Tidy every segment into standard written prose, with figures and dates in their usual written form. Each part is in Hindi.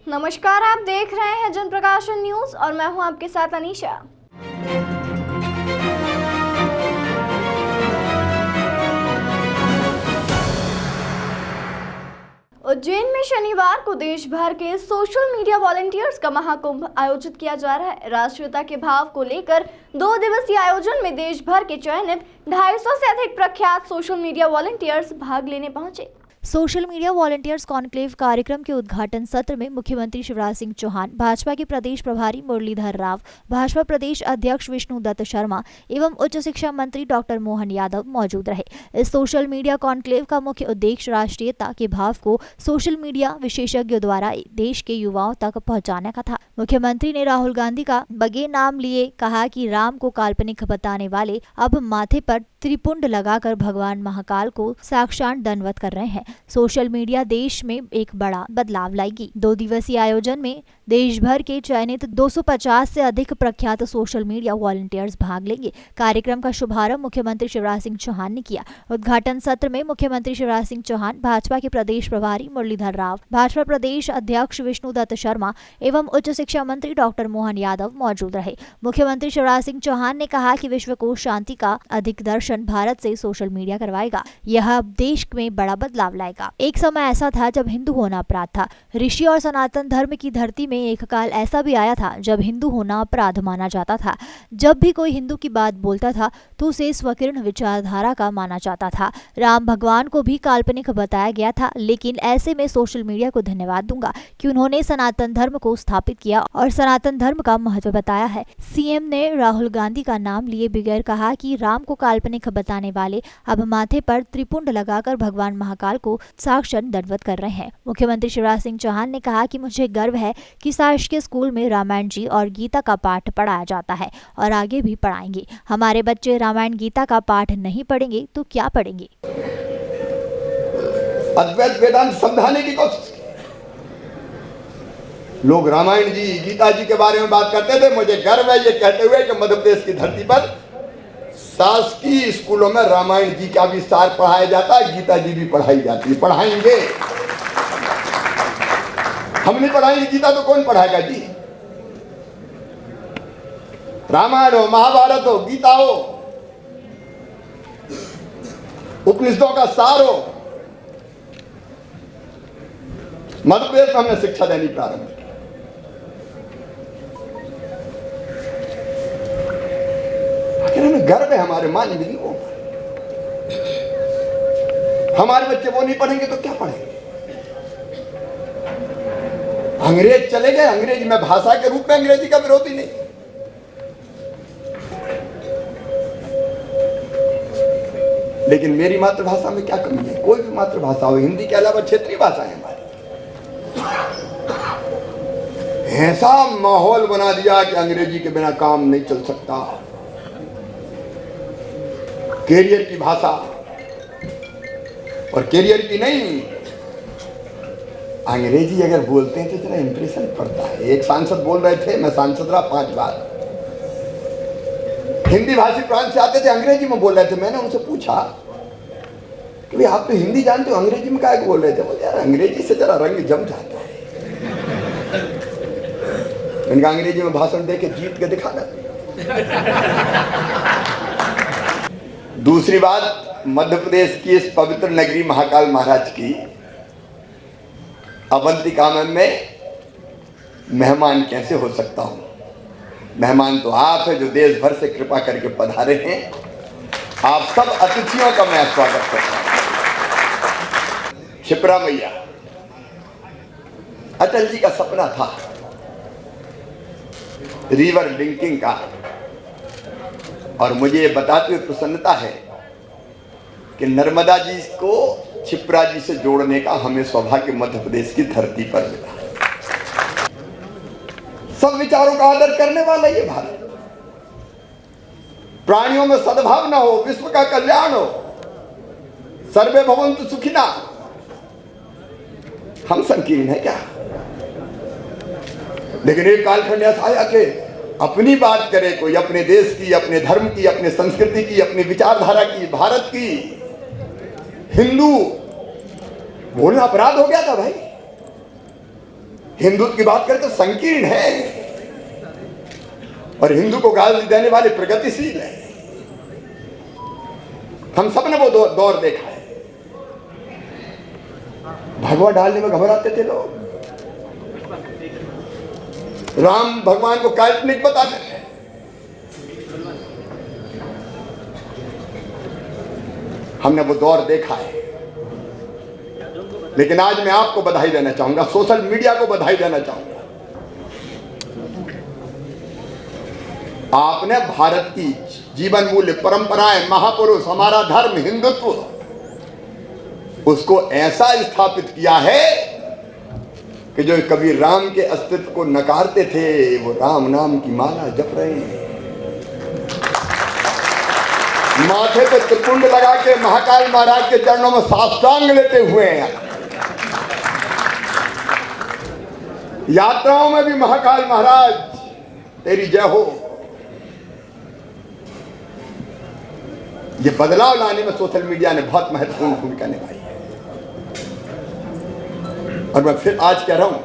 नमस्कार, आप देख रहे हैं जनप्रकाशन न्यूज और मैं हूं आपके साथ अनीशा। उज्जैन में शनिवार को देश भर के सोशल मीडिया वॉलंटियर्स का महाकुंभ आयोजित किया जा रहा है। राष्ट्रीयता के भाव को लेकर 2 दिवसीय आयोजन में देश भर के चयनित 250 से अधिक प्रख्यात सोशल मीडिया वॉलंटियर्स भाग लेने पहुंचे। सोशल मीडिया वॉलंटियर्स कॉन्क्लेव कार्यक्रम के उद्घाटन सत्र में मुख्यमंत्री शिवराज सिंह चौहान, भाजपा के प्रदेश प्रभारी मुरलीधर राव, भाजपा प्रदेश अध्यक्ष विष्णुदत्त शर्मा एवं उच्च शिक्षा मंत्री डॉक्टर मोहन यादव मौजूद रहे। इस सोशल मीडिया कॉन्क्लेव का मुख्य उद्देश्य राष्ट्रीयता के भाव को सोशल मीडिया विशेषज्ञों द्वारा देश के युवाओं तक पहुँचाने का था। मुख्यमंत्री ने राहुल गांधी का बगैर नाम लिए कहा कि राम को काल्पनिक बताने वाले अब माथे पर त्रिपुंड लगाकर भगवान महाकाल को साक्षात दंडवत कर रहे हैं। सोशल मीडिया देश में एक बड़ा बदलाव लाएगी। 2 दिवसीय आयोजन में देश भर के चयनित 250 से अधिक प्रख्यात सोशल मीडिया वॉलंटियर्स भाग लेंगे। कार्यक्रम का शुभारंभ मुख्यमंत्री शिवराज सिंह चौहान ने किया। उद्घाटन सत्र में मुख्यमंत्री शिवराज सिंह चौहान, भाजपा के प्रदेश प्रभारी मुरलीधर राव, भाजपा प्रदेश अध्यक्ष विष्णुदत्त शर्मा एवं उच्च शिक्षा मंत्री डॉक्टर मोहन यादव मौजूद रहे। मुख्यमंत्री शिवराज सिंह चौहान ने कहा कि विश्व को शांति का अधिक दर्शन भारत से सोशल मीडिया करवाएगा। यह देश में बड़ा बदलाव लाएगा। एक समय ऐसा था जब हिंदू होना अपराध था। ऋषि और सनातन धर्म की धरती में एक काल ऐसा भी आया था जब हिंदू होना अपराध माना जाता था। जब भी कोई हिंदू की बात बोलता था तो उसे स्वकीर्ण विचारधारा का माना जाता था। राम भगवान को भी काल्पनिक बताया गया था, लेकिन ऐसे में सोशल मीडिया को धन्यवाद दूंगा कि उन्होंने सनातन धर्म को स्थापित किया और सनातन धर्म का महत्व बताया है। सीएम ने राहुल गांधी का नाम लिए बगैर कहा कि राम को काल्पनिक बताने वाले अब माथे पर त्रिपुंड लगाकर भगवान महाकाल को साक्षात दंडवत कर रहे हैं। मुख्यमंत्री शिवराज सिंह चौहान ने कहा कि मुझे गर्व है कि शासकीय स्कूल में रामायण जी और गीता का पाठ पढ़ाया जाता है और आगे भी पढ़ाएंगे। हमारे बच्चे रामायण गीता का पाठ नहीं पढ़ेंगे तो क्या पढ़ेंगे? अद्वैत वेदांत समझाने की कोशिश की। लोग रामायण जी, गीता जी के बारे में बात करते थे। मुझे गर्व है ये कहते हुए कि मध्य प्रदेश की धरती पर शासकीय स्कूलों में रामायण जी का भी सार पढ़ाया जाता है, गीता जी भी पढ़ाई जाती है। पढ़ाएंगे, हम नहीं पढ़ाएंगे गीता तो कौन पढ़ाएगा जी? रामायण हो, महाभारत हो, गीता हो, उपनिषदों का सार हो, मध्य प्रदेश में हमने शिक्षा देनी प्रारंभ की। हमें गर्व है हमारे मानवीयों पर। हमारे बच्चे वो नहीं पढ़ेंगे तो क्या पढ़ेंगे? अंग्रेज चले गए, अंग्रेजी में भाषा के रूप में अंग्रेजी का विरोधी नहीं। लेकिन मेरी मातृभाषा में क्या कमी है? कोई भी मातृभाषा हो, हिंदी के अलावा क्षेत्रीय भाषा है हमारी। ऐसा माहौल बना दिया कि अंग्रेजी के बिना काम नहीं चल सकता। कैरियर की भाषा, और कैरियर की नहीं, अंग्रेजी अगर बोलते हैं तो इतना इंप्रेशन पड़ता है। एक सांसद बोल रहे थे, मैं सांसद रहा 5 बार, हिंदी भाषी प्रांत से आते थे, अंग्रेजी में बोल रहे थे। मैंने उनसे पूछा कि भाई आप तो हिंदी जानते हो, अंग्रेजी में क्या बोल रहे थे? बोले यार अंग्रेजी से जरा रंग जम जाता है। इनका अंग्रेजी में भाषण दे के जीत के दिखाना। दूसरी बात, मध्य प्रदेश की इस पवित्र नगरी महाकाल महाराज की अवंतिका में मैं मेहमान कैसे हो सकता हूं? मेहमान तो आप है जो देश भर से कृपा करके पधारे हैं। आप सब अतिथियों का मैं स्वागत करता हूं। क्षिप्रा मैया, अटल जी का सपना था रिवर लिंकिंग का, और मुझे ये बताते हुए प्रसन्नता है कि नर्मदा जी को क्षिप्रा जी से जोड़ने का हमें सौभाग्य मध्य प्रदेश की धरती पर मिला। सब विचारों का आदर करने वाला ये भारत। प्राणियों में सद्भावना हो, विश्व का कल्याण हो, सर्वे भवन्तु सुखिना। हम संकीर्ण है क्या? लेकिन एक कालखंड ऐसा आया कि अपनी बात करे कोई, अपने देश की, अपने धर्म की, अपने संस्कृति की, अपनी विचारधारा की, भारत की, हिंदू बोलना अपराध हो गया था भाई। हिंदुत्व की बात करें तो संकीर्ण है, और हिंदू को गाली देने वाले प्रगतिशील है। हम सब ने वो दौर देखा है। भगवा डालने में घबराते थे लोग, राम भगवान को काल्पनिक बताते थे। हमने वो दौर देखा है। लेकिन आज मैं आपको बधाई देना चाहूंगा, सोशल मीडिया को बधाई देना चाहूंगा। आपने भारत की जीवन मूल्य, परंपराएं, महापुरुष, हमारा धर्म, हिंदुत्व, उसको ऐसा स्थापित किया है कि जो कभी राम के अस्तित्व को नकारते थे, वो राम नाम की माला जप रहे हैं। माथे पे त्रिपुंड लगा के महाकाल महाराज के चरणों में साष्टांग लेते हुए हैं। यात्राओं में भी महाकाल महाराज तेरी जय हो। ये बदलाव लाने में सोशल मीडिया ने बहुत महत्वपूर्ण भूमिका निभाई है। और मैं फिर आज कह रहा हूं,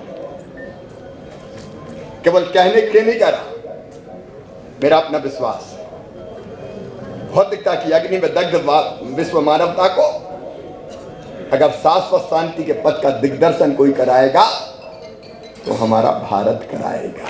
केवल कहने के लिए नहीं कह रहा, मेरा अपना विश्वास, भौतिकता की अग्नि में दग्ध विश्व मानवता को अगर शाश्वत शांति के पथ का दिग्दर्शन कोई कराएगा तो हमारा भारत कराएगा।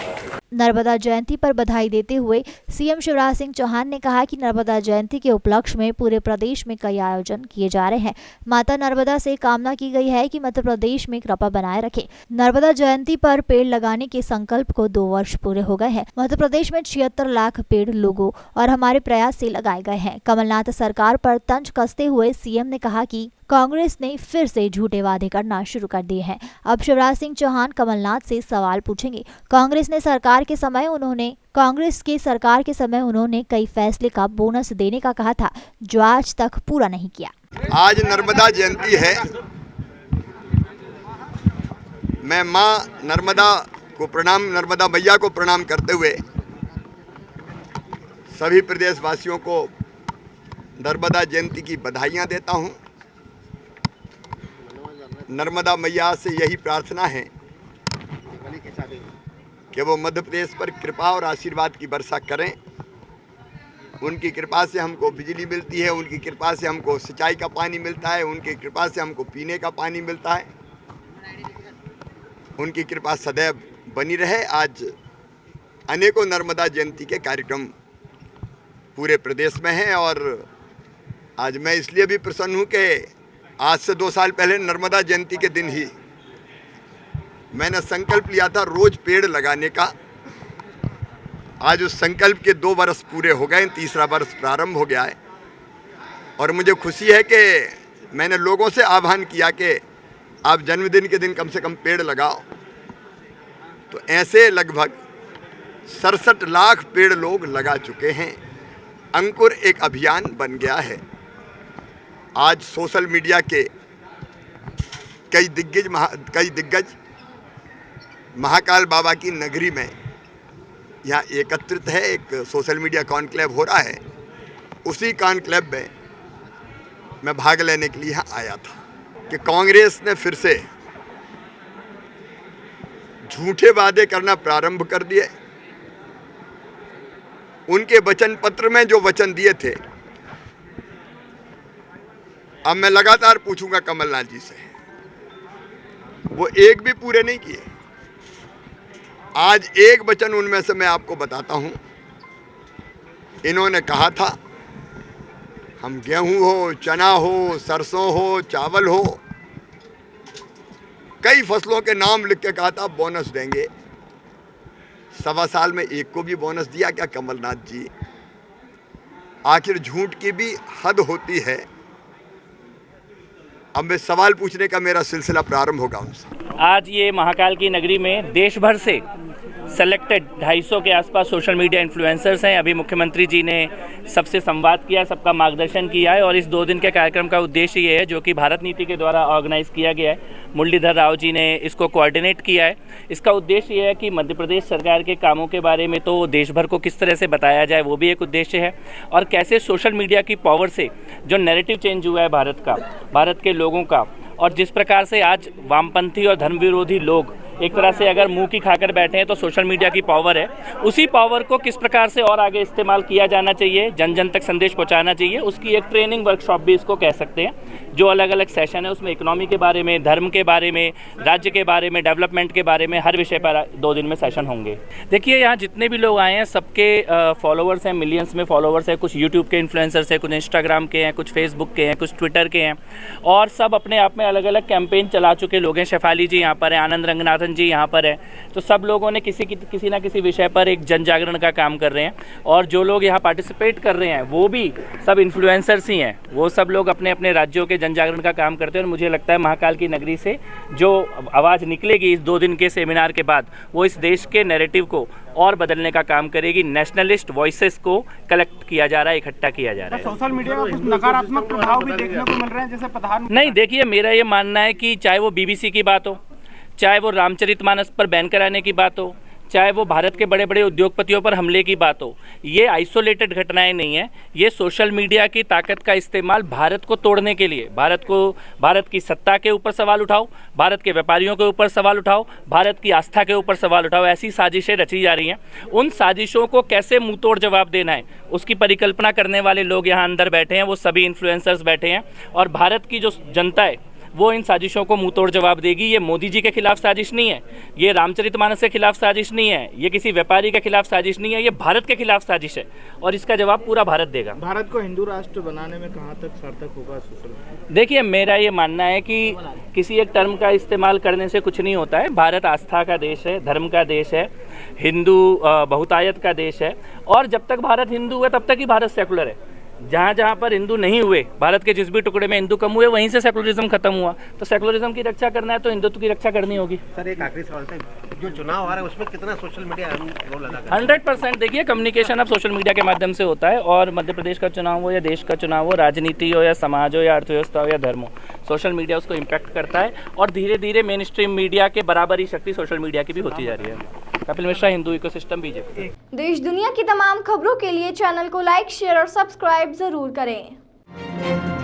नर्मदा जयंती पर बधाई देते हुए सीएम शिवराज सिंह चौहान ने कहा कि नर्मदा जयंती के उपलक्ष्य में पूरे प्रदेश में कई आयोजन किए जा रहे हैं। माता नर्मदा से कामना की गई है कि मध्य प्रदेश में कृपा बनाए रखे। नर्मदा जयंती पर पेड़ लगाने के संकल्प को 2 वर्ष पूरे हो गए हैं। मध्य प्रदेश में 76 लाख पेड़ लोगों और हमारे प्रयास से लगाए गए हैं। कमलनाथ सरकार पर तंज कसते हुए सीएम ने कहा कि कांग्रेस ने फिर से झूठे वादे करना शुरू कर दिए हैं। अब शिवराज सिंह चौहान कमलनाथ से सवाल पूछेंगे। कांग्रेस के सरकार के समय उन्होंने कई फैसले का बोनस देने का कहा था, जो आज तक पूरा नहीं किया। आज नर्मदा जयंती है। मैं मां नर्मदा को प्रणाम, नर्मदा मैया को प्रणाम करते हुए सभी प्रदेशवासियों को नर्मदा जयंती की बधाइयां देता हूं। नर्मदा मैया से यही प्रार्थना है कि वो मध्य प्रदेश पर कृपा और आशीर्वाद की वर्षा करें। उनकी कृपा से हमको बिजली मिलती है, उनकी कृपा से हमको सिंचाई का पानी मिलता है, उनकी कृपा से हमको पीने का पानी मिलता है। उनकी कृपा सदैव बनी रहे। आज अनेकों नर्मदा जयंती के कार्यक्रम पूरे प्रदेश में हैं और आज मैं इसलिए भी प्रसन्न हूँ कि आज से 2 साल पहले नर्मदा जयंती के दिन ही मैंने संकल्प लिया था रोज पेड़ लगाने का। आज उस संकल्प के 2 वर्ष पूरे हो गए, 3रा वर्ष प्रारंभ हो गया है और मुझे खुशी है कि मैंने लोगों से आह्वान किया कि आप जन्मदिन के दिन कम से कम पेड़ लगाओ। तो ऐसे लगभग 67 लाख पेड़ लोग लगा चुके हैं। अंकुर एक अभियान बन गया है। आज सोशल मीडिया के कई दिग्गज महाकाल बाबा की नगरी में यहाँ एकत्रित है। एक सोशल मीडिया कॉन्क्लेव हो रहा है। उसी कॉन्क्लेव में मैं भाग लेने के लिए यहाँ आया था कि कांग्रेस ने फिर से झूठे वादे करना प्रारंभ कर दिए। उनके वचन पत्र में जो वचन दिए थे, अब मैं लगातार पूछूंगा कमलनाथ जी से, वो एक भी पूरे नहीं किए। आज एक वचन उनमें से मैं आपको बताता हूं। इन्होंने कहा था हम गेहूं हो, चना हो, सरसों हो, चावल हो, कई फसलों के नाम लिख के कहा था बोनस देंगे। 1.25 साल में एक को भी बोनस दिया क्या कमलनाथ जी? आखिर झूठ की भी हद होती है। अब मैं सवाल पूछने का मेरा सिलसिला प्रारंभ होगा उनसे। आज ये महाकाल की नगरी में देश भर से सेलेक्टेड 250 के आसपास सोशल मीडिया इन्फ्लुएंसर्स हैं। अभी मुख्यमंत्री जी ने सबसे संवाद किया, सबका मार्गदर्शन किया है और इस 2 दिन के कार्यक्रम का उद्देश्य ये है, जो कि भारत नीति के द्वारा ऑर्गेनाइज किया गया है। मुरलीधर राव जी ने इसको कोऑर्डिनेट किया है। इसका उद्देश्य ये है कि मध्य प्रदेश सरकार के कामों के बारे में तो देश भर को किस तरह से बताया जाए, वो भी एक उद्देश्य है, और कैसे सोशल मीडिया की पावर से जो नैरेटिव चेंज हुआ है भारत का, भारत के लोगों का, और जिस प्रकार से आज वामपंथी और धर्म विरोधी लोग एक तरह से अगर मुंह की खाकर बैठे हैं तो सोशल मीडिया की पावर है, उसी पावर को किस प्रकार से और आगे इस्तेमाल किया जाना चाहिए, जन जन तक संदेश पहुंचाना चाहिए, उसकी एक ट्रेनिंग वर्कशॉप भी इसको कह सकते हैं। जो अलग अलग सेशन है उसमें इकोनॉमी के बारे में, धर्म के बारे में, राज्य के बारे में, डेवलपमेंट के बारे में, हर विषय पर 2 दिन में सेशन होंगे। देखिए यहाँ जितने भी लोग आए हैं सबके फॉलोवर्स हैं, मिलियंस में फॉलोवर्स हैं, कुछ यूट्यूब के इन्फ्लुएंसर्स हैं, कुछ इंस्टाग्राम के हैं, कुछ फेसबुक के हैं, कुछ ट्विटर के हैं, और सब अपने आप में अलग अलग कैंपेन चला चुके लोग हैं। शेफाली जी यहाँ पर हैं, आनंद रंगनाथन जी यहाँ पर हैं, तो सब लोगों ने किसी ना किसी विषय पर एक जन जागरण का काम कर रहे हैं। और जो लोग यहाँ पार्टिसिपेट कर रहे हैं वो भी सब इन्फ्लुएंसर्स ही हैं, वो सब लोग अपने अपने राज्यों के जन जागरण का काम करते हैं। और मुझे लगता है महाकाल की नगरी से जो आवाज़ निकलेगी इस 2 दिन के सेमिनार के बाद, वो इस देश के नैरेटिव को और बदलने का काम करेगी। नेशनलिस्ट वॉइसेस को कलेक्ट किया जा रहा है, इकट्ठा किया जा रहा है। सोशल मीडिया का कुछ नकारात्मक प्रभाव भी देखने को मिल रहे हैं, जैसे प्रधानमंत्री। नहीं, देखिए मेरा ये मानना है कि चाहे वो बीबीसी की बात हो, चाहे वो रामचरितमानस पर बैन कराने की बात हो, चाहे वो भारत के बड़े बड़े उद्योगपतियों पर हमले की बात हो, ये आइसोलेटेड घटनाएं नहीं है। ये सोशल मीडिया की ताकत का इस्तेमाल भारत को तोड़ने के लिए, भारत की सत्ता के ऊपर सवाल उठाओ, भारत के व्यापारियों के ऊपर सवाल उठाओ, भारत की आस्था के ऊपर सवाल उठाओ, ऐसी साजिशें रची जा रही हैं। उन साजिशों को कैसे मुंहतोड़ जवाब देना है उसकी परिकल्पना करने वाले लोग यहाँ अंदर बैठे हैं, वो सभी इन्फ्लुएंसर्स बैठे हैं। और भारत की जो जनता है वो इन साजिशों को मुंहतोड़ जवाब देगी। ये मोदी जी के खिलाफ साजिश नहीं है, ये रामचरितमानस के खिलाफ साजिश नहीं है, ये किसी व्यापारी के खिलाफ साजिश नहीं है, ये भारत के खिलाफ साजिश है और इसका जवाब पूरा भारत देगा। भारत को हिंदू राष्ट्र बनाने में कहाँ तक सार्थक होगा सोशल मीडिया? देखिए मेरा ये मानना है कि किसी एक टर्म का इस्तेमाल करने से कुछ नहीं होता है। भारत आस्था का देश है, धर्म का देश है, हिंदू बहुतायत का देश है, और जब तक भारत हिंदू है तब तक ही भारत सेकुलर है। जहाँ जहाँ पर हिंदू नहीं हुए, भारत के जिस भी टुकड़े में हिंदू कम हुए, वहीं से सेकुलरिज्म खत्म हुआ। तो सेकुलरिज्म की रक्षा करना है तो हिंदुत्व की रक्षा करनी होगी। सर एक आखिरी सवाल था, जो चुनाव आ रहा है उसमें कितना सोशल मीडिया रोल अदा कर? 100% देखिए कम्युनिकेशन अब सोशल मीडिया के माध्यम से होता है, और मध्य प्रदेश का चुनाव हो या देश का चुनाव हो, राजनीति हो या समाज हो या अर्थव्यवस्था हो या धर्म हो, सोशल मीडिया उसको इम्पैक्ट करता है। और धीरे धीरे मेन स्ट्रीम मीडिया के बराबर ही शक्ति सोशल मीडिया की भी होती जा रही है। Kapil Mishra, Hindu ecosystem, BJP. देश दुनिया की तमाम खबरों के लिए चैनल को लाइक, शेयर और सब्सक्राइब जरूर करें।